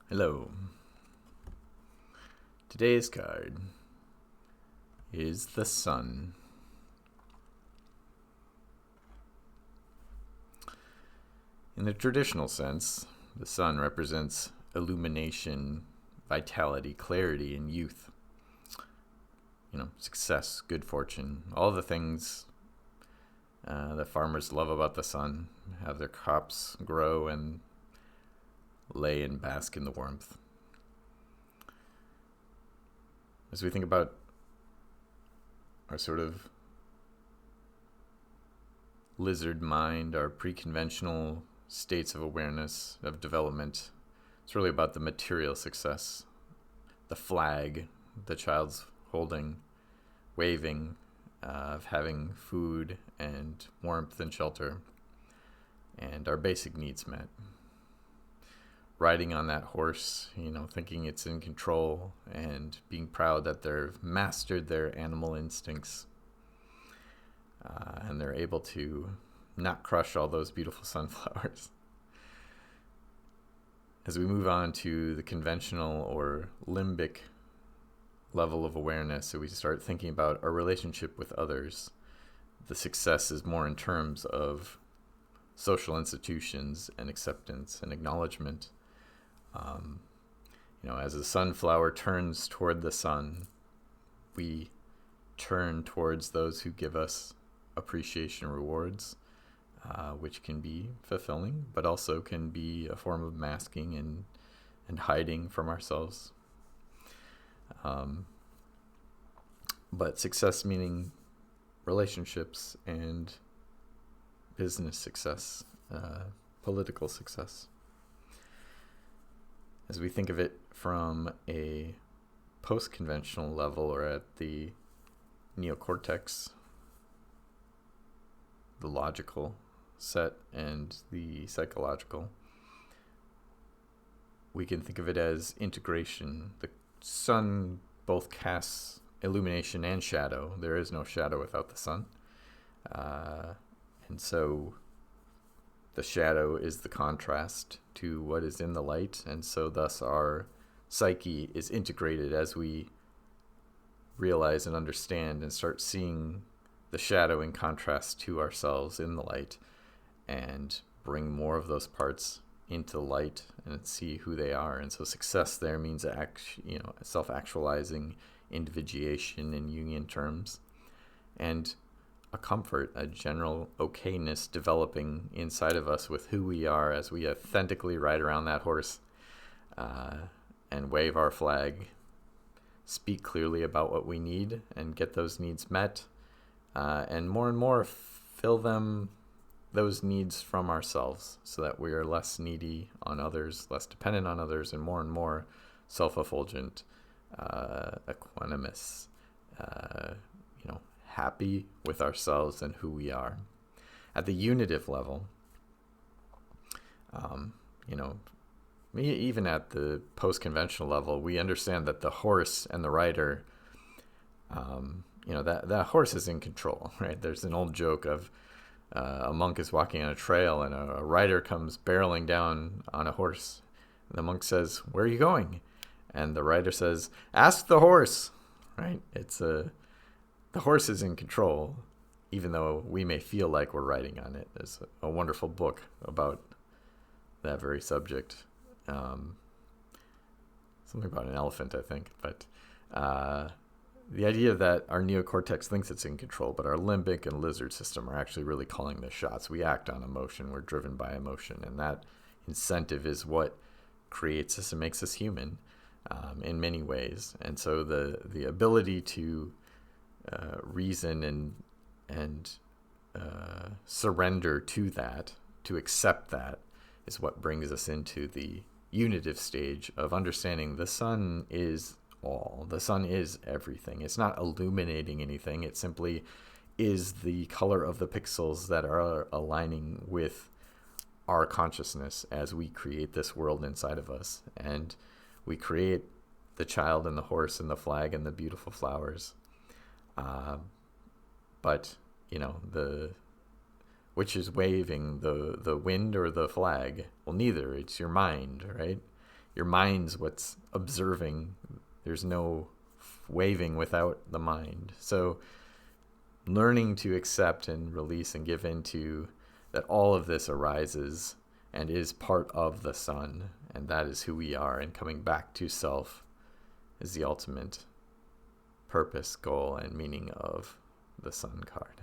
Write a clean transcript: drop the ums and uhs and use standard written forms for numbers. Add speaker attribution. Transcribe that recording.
Speaker 1: Hello. Today's card is the Sun. In the traditional sense, the Sun represents illumination, vitality, clarity, and youth. Success, good fortune, all the things that farmers love about the sun, have their crops grow and lay and bask in the warmth. As we think about our sort of lizard mind, our pre-conventional states of awareness, of development, it's really about the material success, the flag the child's holding, waving, of having food and warmth and shelter, and our basic needs met. Riding on that horse, thinking it's in control and being proud that they've mastered their animal instincts, and they're able to not crush all those beautiful sunflowers. As we move on to the conventional or limbic level of awareness, so we start thinking about our relationship with others, the success is more in terms of social institutions and acceptance and acknowledgement. As the sunflower turns toward the sun, we turn towards those who give us appreciation rewards, which can be fulfilling, but also can be a form of masking and hiding from ourselves. But success meaning relationships and business success, political success. As we think of it from a post-conventional level or at the neocortex, the logical set and the psychological, we can think of it as integration. The sun both casts illumination and shadow. There is no shadow without the sun. And so the shadow is the contrast to what is in the light, and so thus our psyche is integrated as we realize and understand and start seeing the shadow in contrast to ourselves in the light, and bring more of those parts into light and see who they are. And so success there means self-actualizing, individuation in Jungian terms, and a comfort, a general okayness developing inside of us with who we are as we authentically ride around that horse, and wave our flag, speak clearly about what we need and get those needs met, and more fill those needs from ourselves, so that we are less needy on others, less dependent on others, and more self-effulgent, equanimous, happy with ourselves and who we are. At the unitive level, even at the post-conventional level, we understand that the horse and the rider, that horse is in control, right? There's an old joke of a monk is walking on a trail and a rider comes barreling down on a horse. The monk says, "Where are you going?" And the rider says, "Ask the horse," right? The horse is in control, even though we may feel like we're riding on it. There's a wonderful book about that very subject. Something about an elephant, I think. But the idea that our neocortex thinks it's in control, but our limbic and lizard system are actually really calling the shots. We act on emotion. We're driven by emotion. And that incentive is what creates us and makes us human in many ways. And so the ability to reason and surrender to that, to accept that, is what brings us into the unitive stage of understanding the sun is all. The sun is everything. It's not illuminating anything. It simply is the color of the pixels that are aligning with our consciousness as we create this world inside of us. And we create the child and the horse and the flag and the beautiful flowers. But which is waving, the wind or the flag? Well, neither. It's your mind, right? your mind's what's observing. There's no waving without the mind. So learning to accept and release and give into that all of this arises and is part of the sun, and that is who we are, and coming back to self is the ultimate purpose, goal, and meaning of the sun card.